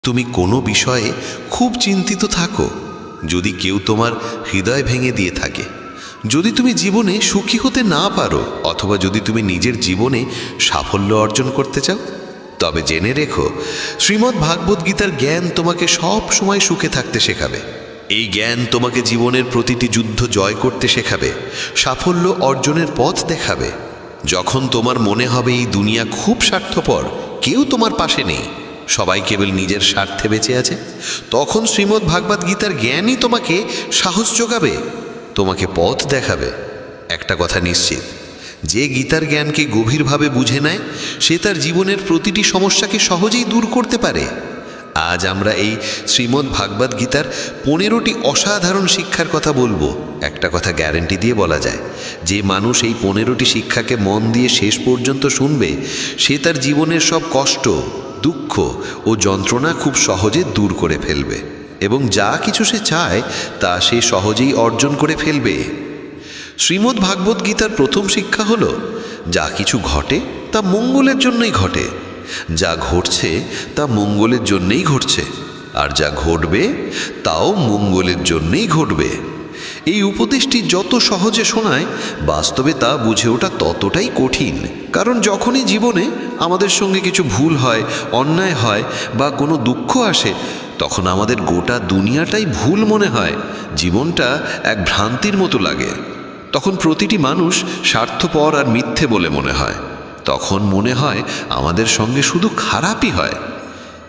তুমি কোনো বিষয়ে খুব চিন্তিত থাকো, যদি কেউ তোমার হৃদয় ভেঙে দিয়ে থাকে, যদি তুমি জীবনে সুখী হতে না পারো, অথবা যদি তুমি নিজের জীবনে সাফল্য অর্জন করতে চাও, তবে জেনে রেখো শ্রীমদ্ ভাগবত গীতার জ্ঞান তোমাকে সব সময় সুখে থাকতে শেখাবে। এই জ্ঞান তোমাকে জীবনের প্রতিটি যুদ্ধ জয় করতে শেখাবে, সাফল্য অর্জনের পথ দেখাবে। যখন তোমার মনে হবে এই দুনিয়া খুব স্বার্থপর, কেউ তোমার পাশে নেই, সবাই কেবল নিজের স্বার্থে বেঁচে আছে, তখন শ্রীমদ্ ভাগবত গীতার জ্ঞানই তোমাকে সাহস যোগাবে, তোমাকে পথ দেখাবে। একটা কথা নিশ্চিত, যে গীতার জ্ঞানকে গভীরভাবে বুঝে নেয়, সে তার জীবনের প্রতিটি সমস্যাকে সহজেই দূর করতে পারে। আজ আমরা এই শ্রীমদ্ ভাগবত গীতার 15টি অসাধারণ শিক্ষার কথা বলবো। একটা কথা গ্যারেন্টি দিয়ে বলা যায়, যে মানুষ এই 15টি শিক্ষাকে মন দিয়ে শেষ পর্যন্ত শুনবে, সে তার জীবনের সব কষ্ট, দুঃখ ও যন্ত্রণা খুব সহজে দূর করে ফেলবে, এবং যা কিছু সে চায় তা সে সহজেই অর্জন করে ফেলবে। শ্রীমদ্ ভাগবত গীতার প্রথম শিক্ষা হলো, যা কিছু ঘটে তা মঙ্গলের জন্যই ঘটে, যা ঘটছে তা মঙ্গলের জন্যই ঘটছে, আর যা ঘটবে তাও মঙ্গলের জন্যই ঘটবে। এই উপদেশটি যত সহজে শোনায়, বাস্তবে তা বুঝে ওঠা ততটাই কঠিন। কারণ যখনই জীবনে আমাদের সঙ্গে কিছু ভুল হয়, অন্যায় হয় বা কোনো দুঃখ আসে, তখন আমাদের গোটা দুনিয়াটাই ভুল মনে হয়, জীবনটা এক ভ্রান্তির মতো লাগে। তখন প্রতিটি মানুষ স্বার্থপর আর মিথ্যে বলে মনে হয়, তখন মনে হয় আমাদের সঙ্গে শুধু খারাপই হয়।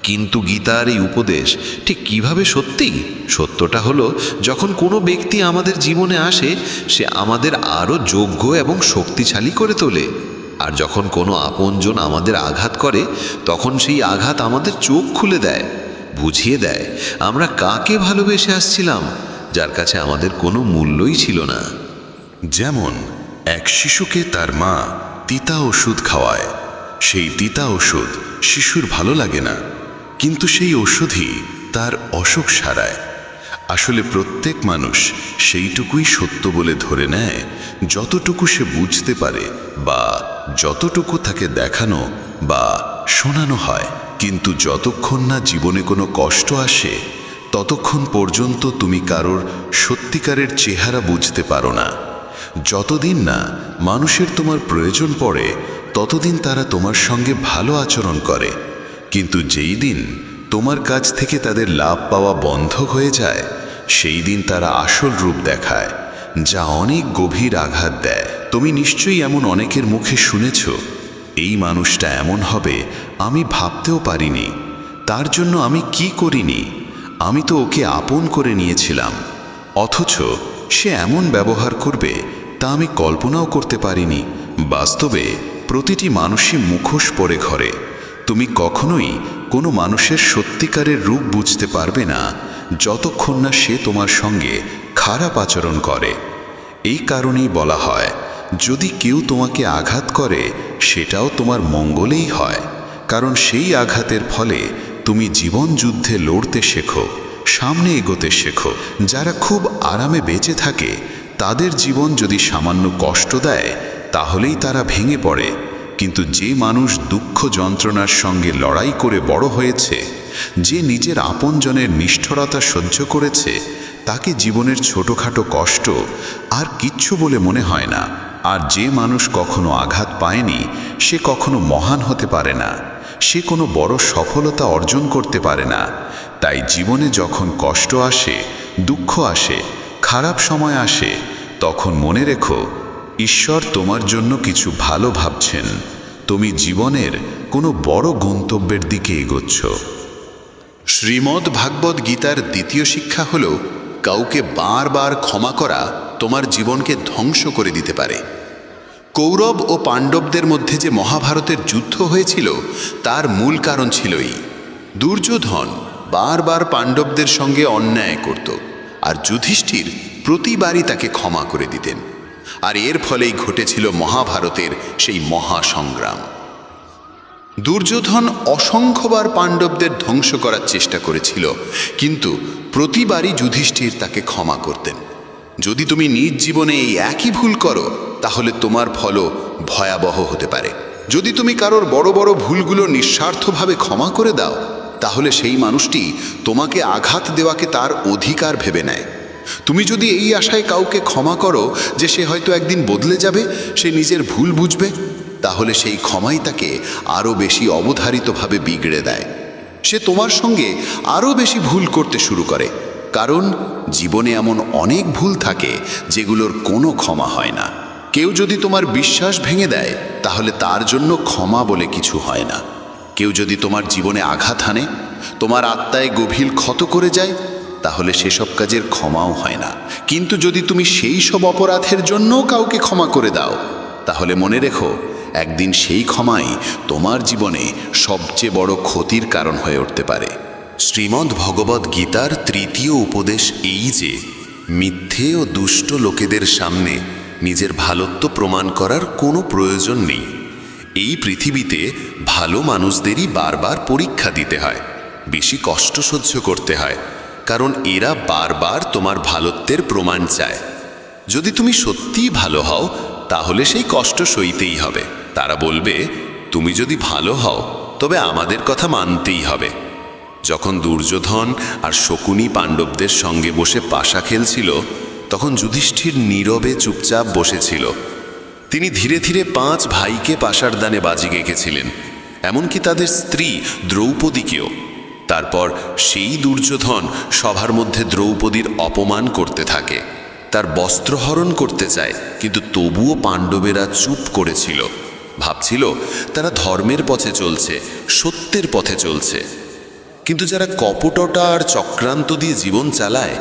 কিন্তু গীতার এই উপদেশ ঠিক কিভাবে সত্যি? সত্যটা হলো, যখন কোনো ব্যক্তি আমাদের জীবনে আসে, সে আমাদের আরও যোগ্য এবং শক্তিশালী করে তোলে। আর যখন কোনো আপনজন আমাদের আঘাত করে, তখন সেই আঘাত আমাদের চোখ খুলে দেয়, বুঝিয়ে দেয় আমরা কাকে ভালোবেসে আসছিলাম, যার কাছে আমাদের কোনো মূল্যই ছিল না। যেমন এক শিশুকে তার মা তিতা ওষুধ খাওয়ায়, সেই তিতা ওষুধ শিশুর ভালো লাগে না, কিন্তু সেই ওষুধই তার অসুখ সারায়। আসলে প্রত্যেক মানুষ সেইটুকুই সত্য বলে ধরে নেয় যতটুকু সে বুঝতে পারে, বা যতটুকু তাকে দেখানো বা শোনানো হয়। কিন্তু যতক্ষণ না জীবনে কোনো কষ্ট আসে, ততক্ষণ পর্যন্ত তুমি কারোর সত্যিকারের চেহারা বুঝতে পারো না। যতদিন না মানুষের তোমার প্রয়োজন পড়ে, ততদিন তারা তোমার সঙ্গে ভালো আচরণ করে, কিন্তু যেই দিন তোমার কাছ থেকে তাদের লাভ পাওয়া বন্ধ হয়ে যায়, সেই দিন তারা আসল রূপ দেখায়, যা অনেক গভীর আঘাত দেয়। তুমি নিশ্চয়ই এমন অনেকের মুখে শুনেছ, এই মানুষটা এমন হবে আমি ভাবতেও পারিনি, তার জন্য আমি কি করিনি, আমি তো ওকে আপন করে নিয়েছিলাম, অথচ সে এমন ব্যবহার করবে তা আমি কল্পনাও করতে পারিনি। বাস্তবে প্রতিটি মানুষই মুখোশ পরে ঘরে। তুমি কখনোই কোনো মানুষের সত্যিকারের রূপ বুঝতে পারবে না, যতক্ষণ না সে তোমার সঙ্গে খারাপ আচরণ করে। এই কারণেই বলা হয়, যদি কেউ তোমাকে আঘাত করে, সেটাও তোমার মঙ্গলেই হয়, কারণ সেই আঘাতের ফলে তুমি জীবন যুদ্ধে লড়তে শেখো, সামনে এগোতে শেখো। যারা খুব আরামে বেঁচে থাকে, তাদের জীবন যদি সামান্য কষ্ট দেয়, তাহলেই তারা ভেঙে পড়ে। কিন্তু যে মানুষ দুঃখ যন্ত্রণার সঙ্গে লড়াই করে বড় হয়েছে, যে নিজের আপনজনের নিষ্ঠুরতা সহ্য করেছে, তাকে জীবনের ছোটোখাটো কষ্ট আর কিচ্ছু বলে মনে হয় না। আর যে মানুষ কখনো আঘাত পায়নি, সে কখনো মহান হতে পারে না, সে কোনো বড় সফলতা অর্জন করতে পারে না। তাই জীবনে যখন কষ্ট আসে, দুঃখ আসে, খারাপ সময় আসে, তখন মনে রেখো, ঈশ্বর তোমার জন্য কিছু ভালো ভাবছেন। তুমি জীবনের কোনো বড় গন্তব্যের দিকে এগোচ্ছ। শ্রীমদ্ ভাগবত গীতার দ্বিতীয় শিক্ষা হল, কাউকে বারবার ক্ষমা করা তোমার জীবনকে ধ্বংস করে দিতে পারে। কৌরব ও পাণ্ডবদের মধ্যে যে মহাভারতের যুদ্ধ হয়েছিল, তার মূল কারণ ছিল এই, দুর্যোধন বারবার পাণ্ডবদের সঙ্গে অন্যায় করত, আর যুধিষ্ঠির প্রতিবারই তাকে ক্ষমা করে দিতেন। আর এর ফলেই ঘটেছিল মহাভারতের সেই মহাসংগ্রাম। দুর্যোধন অসংখ্যবার পাণ্ডবদের ধ্বংস করার চেষ্টা করেছিল, কিন্তু প্রতিবারই যুধিষ্ঠির তাকে ক্ষমা করতেন। যদি তুমি নিজ জীবনে এই একই ভুল করো, তাহলে তোমার ফলও ভয়াবহ হতে পারে। যদি তুমি কারোর বড় বড় ভুলগুলো নিঃস্বার্থভাবে ক্ষমা করে দাও, তাহলে সেই মানুষটি তোমাকে আঘাত দেওয়াকে তার অধিকার ভেবে নেয়। তুমি যদি এই আশায় কাউকে ক্ষমা করো যে সে হয়তো একদিন বদলে যাবে, সে নিজের ভুল বুঝবে, তাহলে সেই ক্ষমাই তাকে আরও বেশি অবধারিতভাবে বিগড়ে দেয়। সে তোমার সঙ্গে আরও বেশি ভুল করতে শুরু করে, কারণ জীবনে এমন অনেক ভুল থাকে যেগুলোর কোনো ক্ষমা হয় না। কেউ যদি তোমার বিশ্বাস ভেঙে দেয় তাহলে তার জন্য ক্ষমা বলে কিছু হয় না। কেউ যদি তোমার জীবনে আঘাত হানে, তোমার আত্মায় গভীর ক্ষত করে যায়, তাহলে সেসব কাজের ক্ষমাও হয় না। কিন্তু যদি তুমি সেই সব অপরাধের জন্যও কাউকে ক্ষমা করে দাও, তাহলে মনে রেখো, একদিন সেই ক্ষমাই তোমার জীবনে সবচেয়ে বড় ক্ষতির কারণ হয়ে উঠতে পারে। শ্রীমদ্ ভগবদ্ গীতার তৃতীয় উপদেশ এই যে মিথ্যে ও দুষ্ট লোকেদের সামনে নিজের ভালোত্ব প্রমাণ করার কোনো প্রয়োজন নেই। এই পৃথিবীতে ভালো মানুষদেরই বারবার পরীক্ষা দিতে হয়, বেশি কষ্ট সহ্য করতে হয়, কারণ এরা বারবার তোমার ভালোত্বের প্রমাণ চায়। যদি তুমি সত্যিই ভালো হও তাহলে সেই কষ্ট সইতেই হবে। তারা বলবে, তুমি যদি ভালো হও তবে আমাদের কথা মানতেই হবে। যখন দুর্যোধন আর শকুনি পাণ্ডবদের সঙ্গে বসে পাশা খেলছিল, তখন যুধিষ্ঠির নীরবে চুপচাপ বসেছিল। তিনি ধীরে ধীরে 5 ভাইকে পাশার দানে বাজি গেঁকেছিলেন, এমনকি তাদের স্ত্রী দ্রৌপদীকেও। তারপর সেই দুর্যোধন সভার মধ্যে দ্রৌপদীর অপমান করতে থাকে, তার বস্ত্রহরণ করতে চায়, কিন্তু তবুও পাণ্ডবেরা চুপ করেছিল। ভাবছিল তারা ধর্মের পথে চলছে, সত্যের পথে চলছে। কিন্তু যারা কপটতা আর চক্রান্ত দিয়ে জীবন চালায়,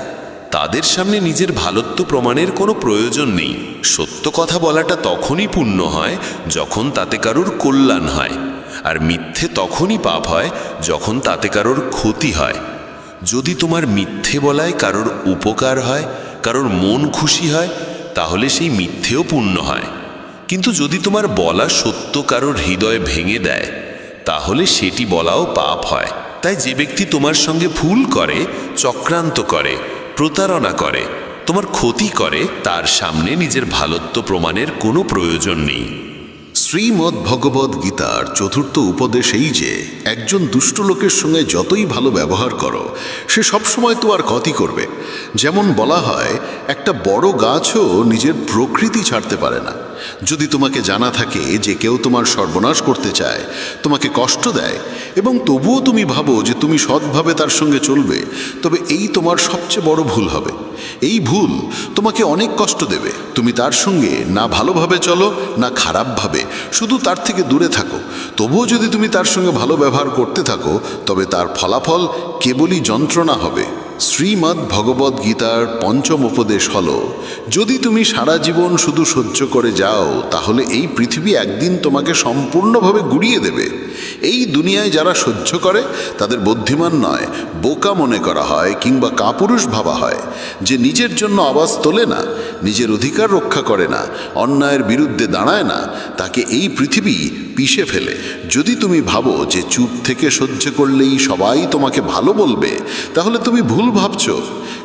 তাদের সামনে নিজের ভালোত্ব প্রমাণের কোনো প্রয়োজন নেই। সত্য কথা বলাটা তখনই পুণ্য হয় যখন তাতে কারোর কল্যাণ হয়, আর মিথ্যে তখনই পাপ হয় যখন তাতে কারোর ক্ষতি হয়। যদি তোমার মিথ্যে বলায় কারোর উপকার হয়, কারোর মন খুশি হয়, তাহলে সেই মিথ্যেও পুণ্য হয়। কিন্তু যদি তোমার বলা সত্য কারোর হৃদয় ভেঙে দেয়, তাহলে সেটি বলাও পাপ হয়। তাই যে ব্যক্তি তোমার সঙ্গে ভুল করে, চক্রান্ত করে, প্রতারণা করে, তোমার ক্ষতি করে, তার সামনে নিজের ভালোত্ব প্রমাণের কোনো প্রয়োজন নেই। শ্রীমদ্ ভগবদ্ গীতার চতুর্থ উপদেশ এই যে একজন দুষ্ট লোকের সঙ্গে যতই ভালো ব্যবহার করো, সে সবসময় তোমার ক্ষতি করবে। যেমন বলা হয়, একটা বড় গাছও নিজের প্রকৃতি ছাড়তে পারে না। যদি তোমাকে জানা থাকে যে কেউ তোমার সর্বনাশ করতে চায়, তোমাকে কষ্ট দেয়, এবং তবুও তুমি ভাবো যে তুমি সৎভাবে তার সঙ্গে চলবে, তবে এই তোমার সবচেয়ে বড় ভুল হবে। এই ভুল তোমাকে অনেক কষ্ট দেবে। তুমি তার সঙ্গে না ভালোভাবে চলো না খারাপভাবে, শুধু তার থেকে দূরে থাকো। তবুও যদি তুমি তার সঙ্গে ভালো ব্যবহার করতে থাকো, তবে তার ফলাফল কেবলই যন্ত্রণা হবে। শ্রীমদ্ ভগবদ্ গীতার পঞ্চম উপদেশ হল, যদি তুমি সারা জীবন শুধু সহ্য করে যাও, তাহলে এই পৃথিবী একদিন তোমাকে সম্পূর্ণভাবে গুড়িয়ে দেবে। এই দুনিয়ায় যারা সহ্য করে তাদের বুদ্ধিমান নয়, বোকা মনে করা হয় কিংবা কাপুরুষ ভাবা হয়। যে নিজের জন্য আওয়াজ তোলে না, নিজের অধিকার রক্ষা করে না, অন্যায়ের বিরুদ্ধে দাঁড়ায় না, তাকে এই পৃথিবী পিষে ফেলে। যদি তুমি ভাবো যে চুপ থেকে সহ্য করলেই সবাই তোমাকে ভালো বলবে, তাহলে তুমি ভুল ভাবছো।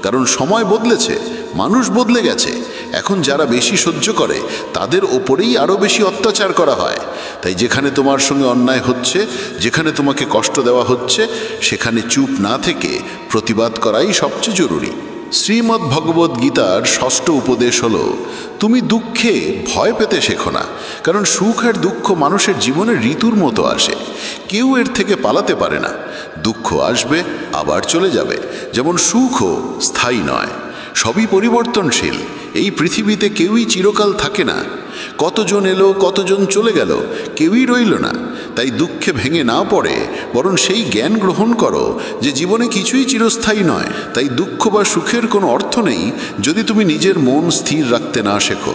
কারণ সময় বদলেছে, মানুষ বদলে গেছে। এখন যারা বেশি সহ্য করে তাদের ওপরেই আরও বেশি অত্যাচার করা হয়। তাই যেখানে তোমার সঙ্গে অন্যায় হচ্ছে, যেখানে তোমাকে কষ্ট দেওয়া হচ্ছে, সেখানে চুপ না থেকে প্রতিবাদ করাই সবচেয়ে জরুরি। শ্রীমদ্ ভগবদ্ গীতার ষষ্ঠ উপদেশ হল, তুমি দুঃখে ভয় পেতে শেখো না, কারণ সুখ আর দুঃখ মানুষের জীবনে ঋতুর মতো আসে। কেউ এর থেকে পালাতে পারে না। দুঃখ আসবে, আবার চলে যাবে, যেমন সুখও স্থায়ী নয়, সবই পরিবর্তনশীল। এই পৃথিবীতে কেউই চিরকাল থাকে না। কতজন এলো, কতজন চলে গেল, কেউই রইল না। তাই দুঃখে ভেঙে না পড়ে বরং সেই জ্ঞান গ্রহণ করো যে জীবনে কিছুই চিরস্থায়ী নয়। তাই দুঃখ বা সুখের কোনো অর্থ নেই যদি তুমি নিজের মন স্থির রাখতে না শেখো।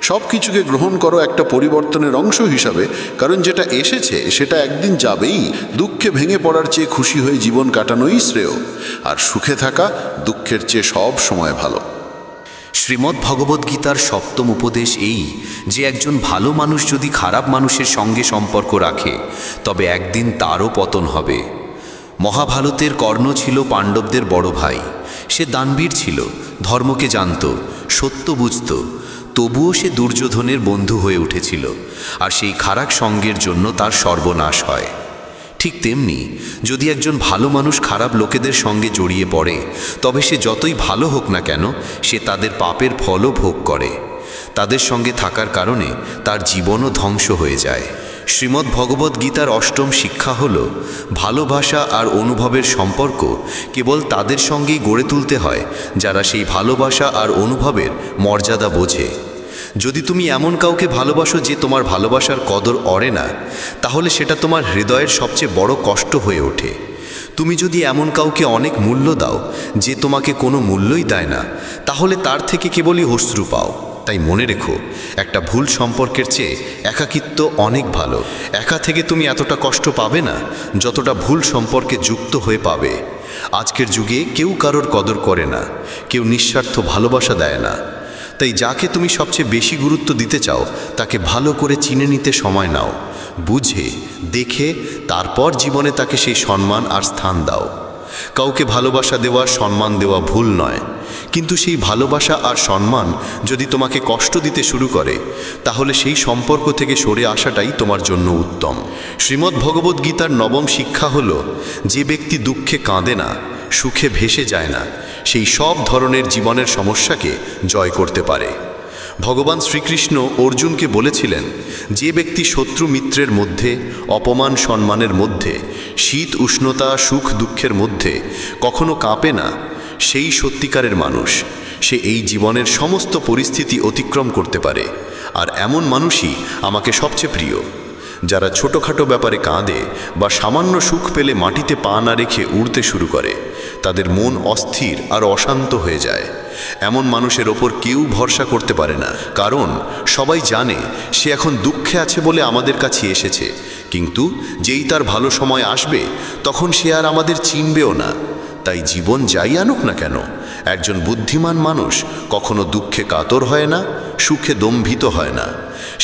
সব কিছুকে গ্রহণ করো একটা পরিবর্তনের অংশ হিসাবে, কারণ যেটা এসেছে সেটা একদিন যাবেই। দুঃখে ভেঙে পড়ার চেয়ে খুশি হয়ে জীবন কাটানোই শ্রেয়, আর সুখে থাকা দুঃখের চেয়ে সব সময় ভালো। শ্রীমদ্ ভগবদ্গীতার সপ্তম উপদেশ এই যে একজন ভালো মানুষ যদি খারাপ মানুষের সঙ্গে সম্পর্ক রাখে, তবে একদিন তারও পতন হবে। মহাভারতের কর্ণ ছিল পাণ্ডবদের বড় ভাই। সে দানবীর ছিল, ধর্মকে জানত, সত্য বুঝত। তবুও সে দুর্যোধনের বন্ধু হয়ে উঠেছিল, আর সেই খারাপ সঙ্গের জন্য তার সর্বনাশ হয়। ঠিক তেমনি যদি একজন ভালো মানুষ খারাপ লোকেদের সঙ্গে জড়িয়ে পড়ে, তবে সে যতই ভালো হোক না কেন, সে তাদের পাপের ফলও ভোগ করে। তাদের সঙ্গে থাকার কারণে তার জীবনও ধ্বংস হয়ে যায়। শ্রীমদ্ ভগবদ্ গীতার অষ্টম শিক্ষা হল, ভালোবাসা আর অনুভবের সম্পর্ক কেবল তাদের সঙ্গেই গড়ে তুলতে হয় যারা সেই ভালোবাসা আর অনুভবের মর্যাদা বোঝে। যদি তুমি এমন কাউকে ভালোবাসো যে তোমার ভালোবাসার কদর অরে না, তাহলে সেটা তোমার হৃদয়ের সবচেয়ে বড় কষ্ট হয়ে ওঠে। তুমি যদি এমন কাউকে অনেক মূল্য দাও যে তোমাকে কোনো মূল্যই দেয় না, তাহলে তার থেকে কেবলই অশ্রু পাও। তাই মনে রেখো, একটা ভুল সম্পর্কের চেয়ে একাকিত্ব অনেক ভালো। একা থেকে তুমি এতটা কষ্ট পাবে না যতটা ভুল সম্পর্কে যুক্ত হয়ে পাবে। আজকের যুগে কেউ কারোর কদর করে না, কেউ নিঃস্বার্থ ভালোবাসা দেয় না। তাই যাকে তুমি সবচেয়ে বেশি গুরুত্ব দিতে চাও তাকে ভালো করে চিনে নিতে সময় নাও, বুঝে দেখে তারপর জীবনে তাকে সেই সম্মান আর স্থান দাও। কাউকে ভালোবাসা দেওয়া, সম্মান দেওয়া ভুল নয়, কিন্তু সেই ভালোবাসা আর সম্মান যদি তোমাকে কষ্ট দিতে শুরু করে, তাহলে সেই সম্পর্ক থেকে সরে আসাটাই তোমার জন্য উত্তম। শ্রীমদ্ ভগবদ্ গীতার নবম শিক্ষা হল, যে ব্যক্তি দুঃখে কাঁদে না, সুখে ভেসে যায় না, সেই সব ধরনের জীবনের সমস্যাকে জয় করতে পারে। ভগবান শ্রীকৃষ্ণ অর্জুনকে বলেছিলেন, যে ব্যক্তি শত্রু মিত্রের মধ্যে, অপমান সম্মানের মধ্যে, শীত উষ্ণতা সুখ দুঃখের মধ্যে কখনো কাঁপে না, সেই সত্যিকারের মানুষ। সে এই জীবনের সমস্ত পরিস্থিতি অতিক্রম করতে পারে। আর এমন মানুষই আমাকে সবচেয়ে প্রিয়। যারা ছোটোখাটো ব্যাপারে কাঁদে বা সামান্য সুখ পেলে মাটিতে পা না রেখে উড়তে শুরু করে, তাদের মন অস্থির আর অশান্ত হয়ে যায়। এমন মানুষের ওপর কেউ ভরসা করতে পারে না, কারণ সবাই জানে সে এখন দুঃখে আছে বলে আমাদের কাছে এসেছে, কিন্তু যেই তার ভালো সময় আসবে তখন সে আর আমাদের চিনবেও না। তাই জীবন যাই আনুক না কেন, একজন বুদ্ধিমান মানুষ কখনো দুঃখে কাতর হয় না, সুখে দম্ভিত হয় না।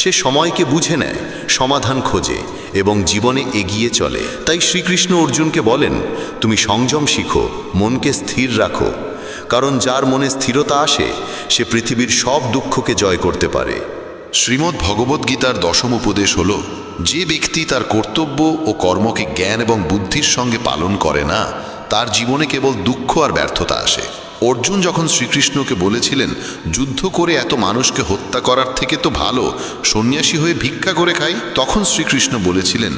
সে সময়কে বুঝে নেয়, সমাধান খোঁজে এবং জীবনে এগিয়ে চলে। তাই শ্রীকৃষ্ণ অর্জুনকে বলেন, তুমি সংযম শিখো, মনকে স্থির রাখো, কারণ যার মনে স্থিরতা আসে সে পৃথিবীর সব দুঃখকে জয় করতে পারে। শ্রীমদ্ ভগবদ্গীতার দশম উপদেশ হল, যে ব্যক্তি তার কর্তব্য ও কর্মকে জ্ঞান এবং বুদ্ধির সঙ্গে পালন করে না, তার জীবনে কেবল দুঃখ আর ব্যর্থতা আসে। অর্জুন যখন শ্রীকৃষ্ণকে বলেছিলেন, যুদ্ধ করে এত মানুষকে হত্যা করার থেকে তো ভালো সন্ন্যাসী হয়ে ভিক্ষা করে খাই, তখন শ্রীকৃষ্ণ বলেছিলেন,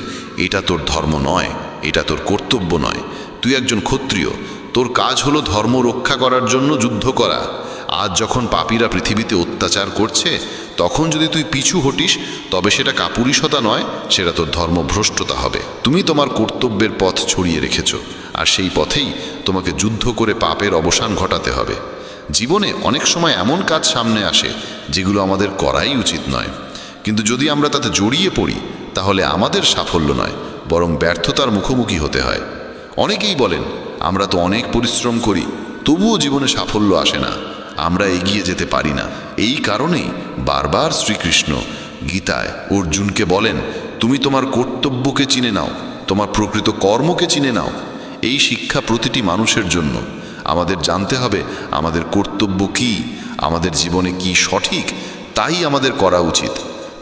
এটা তোর ধর্ম নয়, এটা তোর কর্তব্য নয়। তুই একজন ক্ষত্রিয়, তোর কাজ হলো ধর্ম রক্ষা করার জন্য যুদ্ধ করা। আজ যখন পাপীরা পৃথিবীতে অত্যাচার করছে, তখন যদি তুই পিছু হটিস, তবে সেটা কাপুরুষতা নয়, সেটা তোর ধর্মভ্রষ্টতা হবে। তুমি তোমার কর্তব্যের পথ ছড়িয়ে রেখেছ, আর সেই পথেই তোমাকে যুদ্ধ করে পাপের অবসান ঘটাতে হবে। জীবনে অনেক সময় এমন কাজ সামনে আসে যেগুলো আমাদের করাই উচিত নয়, কিন্তু যদি আমরা তাতে জড়িয়ে পড়ি, তাহলে আমাদের সাফল্য নয়, বরং ব্যর্থতার মুখোমুখি হতে হয়। অনেকেই বলেন, আমরা তো অনেক পরিশ্রম করি, তবুও জীবনে সাফল্য আসে না, আমরা এগিয়ে যেতে পারি না। এই কারণেই বারবার শ্রীকৃষ্ণ গীতায় অর্জুনকে বলেন, তুমি তোমার কর্তব্যকে চিনে নাও, তোমার প্রকৃত কর্মকে চিনে নাও। এই শিক্ষা প্রতিটি মানুষের জন্য। আমাদের জানতে হবে আমাদের কর্তব্য কি, আমাদের জীবনে কি সঠিক, তাই আমাদের করা উচিত।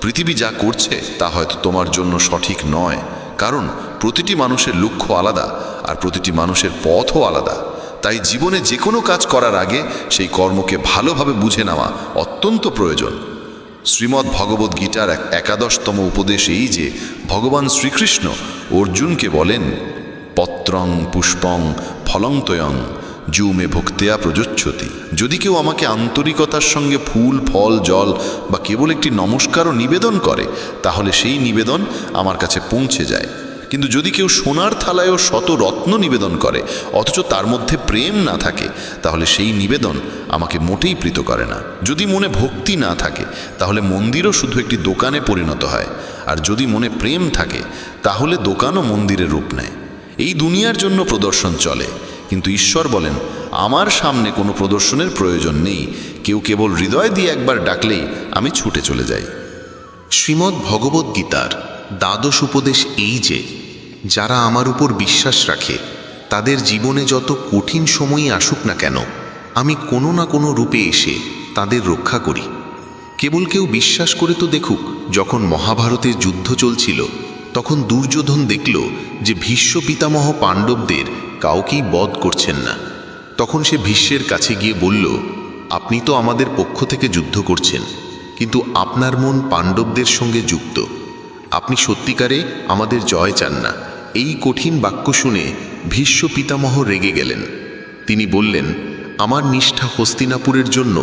পৃথিবী যা করছে তা হয়তো তোমার জন্য সঠিক নয়, কারণ প্রতিটি মানুষের লক্ষ্য আলাদা আর প্রতিটি মানুষের পথও আলাদা। তাই জীবনে যে কোনো কাজ করার আগে সেই কর্মকে ভালোভাবে বুঝে নেওয়া অত্যন্ত প্রয়োজন। শ্রীমদ্ ভগবদ্ গীতার 11তম উপদেশ এই যে, ভগবান শ্রীকৃষ্ণ অর্জুনকে বলেন, পত্রং পুষ্পং ফলং তয়ং যুমে ভক্তেয়া প্রযোচ্ছতি। যদি কেউ আমাকে আন্তরিকতার সঙ্গে ফুল ফল জল বা কেবল একটি নমস্কারও নিবেদন করে, তাহলে সেই নিবেদন আমার কাছে পৌঁছে যায়। কিন্তু যদি কেউ সোনার থালায়ও শত রত্ন নিবেদন করে, অথচ তার মধ্যে প্রেম না থাকে, তাহলে সেই নিবেদন আমাকে মোটেই প্রীত করে না। যদি মনে ভক্তি না থাকে, তাহলে মন্দিরও শুধু একটি দোকানে পরিণত হয়, আর যদি মনে প্রেম থাকে, তাহলে দোকানও মন্দিরের রূপ নেয়। এই দুনিয়ার জন্য প্রদর্শন চলে, কিন্তু ঈশ্বর বলেন, আমার সামনে কোনো প্রদর্শনের প্রয়োজন নেই, কেউ কেবল হৃদয় দিয়ে একবার ডাকলেই আমি ছুটে চলে যাই। শ্রীমদ্ ভগবদ্ গীতার দ্বাদশ উপদেশ এই যে, যারা আমার উপর বিশ্বাস রাখে, তাদের জীবনে যত কঠিন সময়ই আসুক না কেন, আমি কোনো না কোনো রূপে এসে তাদের রক্ষা করি। কেবল কেউ বিশ্বাস করে তো দেখুক। যখন মহাভারতের যুদ্ধ চলছিল, তখন দুর্যোধন দেখল যে ভীষ্ম পিতামহ পাণ্ডবদের কাউকেই বধ করছেন না। তখন সে ভীষ্মের কাছে গিয়ে বলল, আপনি তো আমাদের পক্ষ থেকে যুদ্ধ করছেন, কিন্তু আপনার মন পাণ্ডবদের সঙ্গে যুক্ত। আপনি সত্যিকারে আমাদের জয় চান না। এই কঠিন বাক্য শুনে ভীষ্ম পিতামহ রেগে গেলেন। তিনি বললেন, আমার নিষ্ঠা হস্তিনাপুরের জন্য,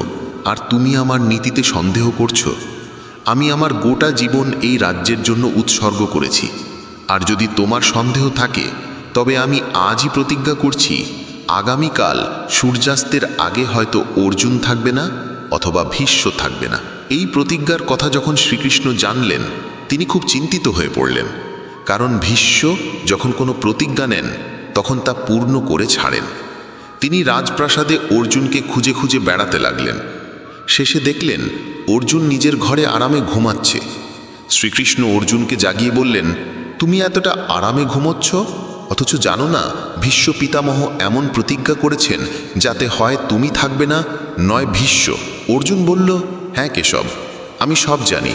আর তুমি আমার নীতিতে সন্দেহ করছো? আমি আমার গোটা জীবন এই রাজ্যের জন্য উৎসর্গ করেছি, আর যদি তোমার সন্দেহ থাকে তবে আমি আজই প্রতিজ্ঞা করছি, আগামীকাল সূর্যাস্তের আগে হয়তো অর্জুন থাকবে না অথবা ভীষ্ম থাকবে না। এই প্রতিজ্ঞার কথা যখন শ্রীকৃষ্ণ জানলেন, তিনি খুব চিন্তিত হয়ে পড়লেন, কারণ ভীষ্ম যখন কোনো প্রতিজ্ঞা নেন তখন তা পূর্ণ করে ছাড়েন। তিনি রাজপ্রাসাদে অর্জুনকে খুঁজে খুঁজে বেড়াতে লাগলেন। শেষে দেখলেন অর্জুন নিজের ঘরে আরামে ঘুমাচ্ছে। শ্রীকৃষ্ণ অর্জুনকে জাগিয়ে বললেন, তুমি এতটা আরামে ঘুমোচ্ছ, অথচ জানো না ভীষ্ম পিতামহ এমন প্রতিজ্ঞা করেছেন যাতে হয় তুমি থাকবে না, নয় ভীষ্ম। অর্জুন বলল, হ্যাঁ কেশব, আমি সব জানি।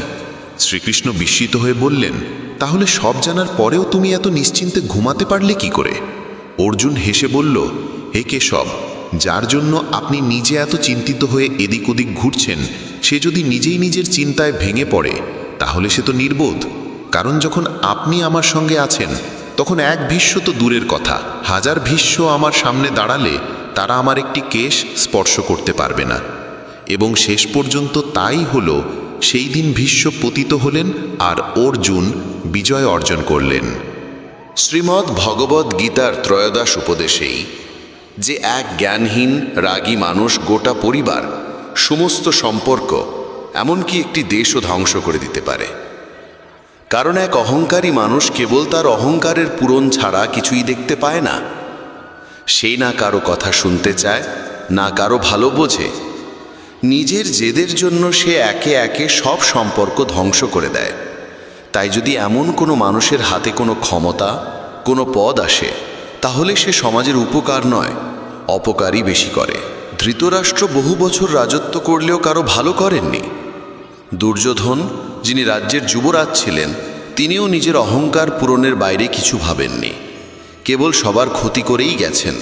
শ্রীকৃষ্ণ বিস্মিত হয়ে বললেন, তাহলে সব জানার পরেও তুমি এত নিশ্চিন্তে ঘুমাতে পারলে কি করে? অর্জুন হেসে বলল, হে কেশব, যার জন্য আপনি নিজে এত চিন্তিত হয়ে এদিক ওদিক ঘুরছেন, সে যদি নিজেই নিজের চিন্তায় ভেঙে পড়ে তাহলে সে তো নির্বোধ। কারণ যখন আপনি আমার সঙ্গে আছেন তখন এক ভীষ্ম তো দূরের কথা, 1000 ভীষ্ম আমার সামনে দাঁড়ালে তারা আমার একটি কেশ স্পর্শ করতে পারবে না। এবং শেষ পর্যন্ত তাই হলো। সেই দিন ভীষ্ম পতিত হলেন আর অর্জুন বিজয় অর্জন করলেন। শ্রীমদ্ ভগবদ্ গীতার ত্রয়োদশ উপদেশেই যে এক জ্ঞানহীন রাগী মানুষ গোটা পরিবার, সমস্ত সম্পর্ক, এমনকি একটি দেশও ধ্বংস করে দিতে পারে। কারণ এক অহংকারী মানুষ কেবল তার অহংকারের পূরণ ছাড়া কিছুই দেখতে পায় না। সেই না কারো কথা শুনতে চায়, না কারো ভালো বোঝে। নিজের জেদের জন্য সে একে একে সব সম্পর্ক ধ্বংস করে দেয়। তাই যদি এমন কোনো মানুষের হাতে কোনো ক্ষমতা, কোনো পদ আসে, তাহলে সে সমাজের উপকার নয়, অপকারই বেশি করে। ধৃতরাষ্ট্র বহু বছর রাজত্ব করলেও কারো ভালো করেননি। দুর্যোধন, যিনি রাজ্যের যুবরাজ ছিলেন, তিনিও নিজের অহংকার পূরণের বাইরে কিছু ভাবেননি, কেবল সবার ক্ষতি করেই গেছেন।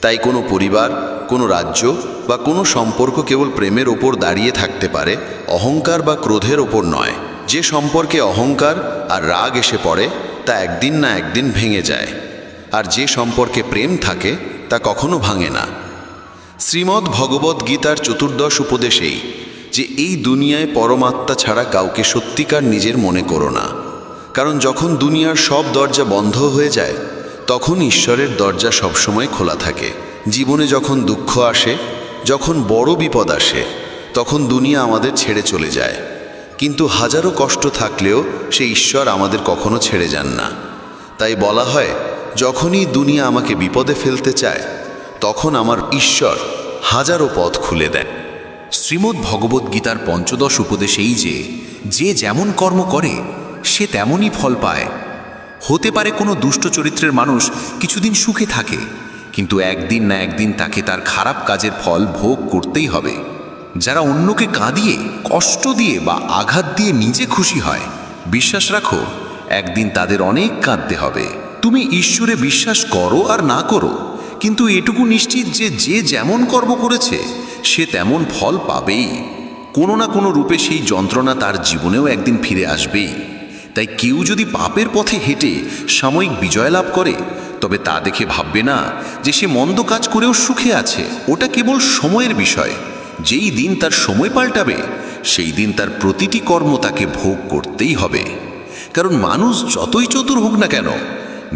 তাই কোনো পরিবার, কোনো রাজ্য বা কোনো সম্পর্ক কেবল প্রেমের ওপর দাঁড়িয়ে থাকতে পারে, অহংকার বা ক্রোধের ওপর নয়। যে সম্পর্কে অহংকার আর রাগ এসে পড়ে তা একদিন না একদিন ভেঙে যায়, আর যে সম্পর্কে প্রেম থাকে তা কখনো ভাঙে না। শ্রীমদ্ ভগবদ্ গীতার চতুর্দশ উপদেশেই যে এই দুনিয়ায় পরমাত্মা ছাড়া কাউকে সত্যিকার নিজের মনে করো না। কারণ যখন দুনিয়ার সব দরজা বন্ধ হয়ে যায় তখন ঈশ্বরের দরজা সবসময় খোলা থাকে। জীবনে যখন দুঃখ আসে, যখন বড় বিপদ আসে, তখন দুনিয়া আমাদের ছেড়ে চলে যায়। কিন্তু হাজারো কষ্ট থাকলেও সে ঈশ্বর আমাদের কখনো ছেড়ে যান না। তাই বলা হয়, যখনই দুনিয়া আমাকে বিপদে ফেলতে চায় তখন আমার ঈশ্বর হাজারো পথ খুলে দেন। শ্রীমদ্ ভগবদ্ গীতার পঞ্চদশ উপদেশ এই যে যেমন কর্ম করে সে তেমনই ফল পায়। হতে পারে কোনো দুষ্ট চরিত্রের মানুষ কিছুদিন সুখে থাকে, কিন্তু একদিন না একদিন তাকে তার খারাপ কাজের ফল ভোগ করতেই হবে। যারা অন্যকে কাঁদিয়ে, কষ্ট দিয়ে বা আঘাত দিয়ে নিজে খুশি হয়, বিশ্বাস রাখো একদিন তাদের অনেক কাঁদতে হবে। তুমি ঈশ্বরে বিশ্বাস করো আর না করো, কিন্তু এটুকু নিশ্চিত যে যেমন কর্ম করেছে সে তেমন ফল পাবেই। কোনো না কোনো রূপে সেই যন্ত্রণা তার জীবনেও একদিন ফিরে আসবেই। তাই কেউ যদি পাপের পথে হেঁটে সাময়িক বিজয় লাভ করে, তবে তা দেখে ভাববে না যে সে মন্দ কাজ করেও সুখে আছে। ওটা কেবল সময়ের বিষয়। যেই দিন তার সময় পাল্টাবে সেই দিন তার প্রতিটি কর্ম তাকে ভোগ করতেই হবে। কারণ মানুষ যতই চতুর হোক না কেন,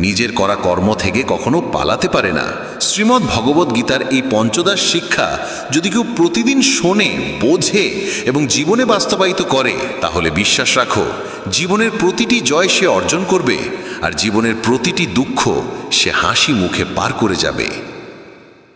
নিজের করা কর্ম থেকে কখনো পালাতে পারে না। শ্রীমদ্ ভগবদ্ গীতার এই পঞ্চদশ শিক্ষা যদি কেউ প্রতিদিন শোনে, বোঝে এবং জীবনে বাস্তবায়িত করে, তাহলে বিশ্বাস রাখো জীবনের প্রতিটি জয় সে অর্জন করবে, আর জীবনের প্রতিটি দুঃখ সে হাসি মুখে পার করে যাবে।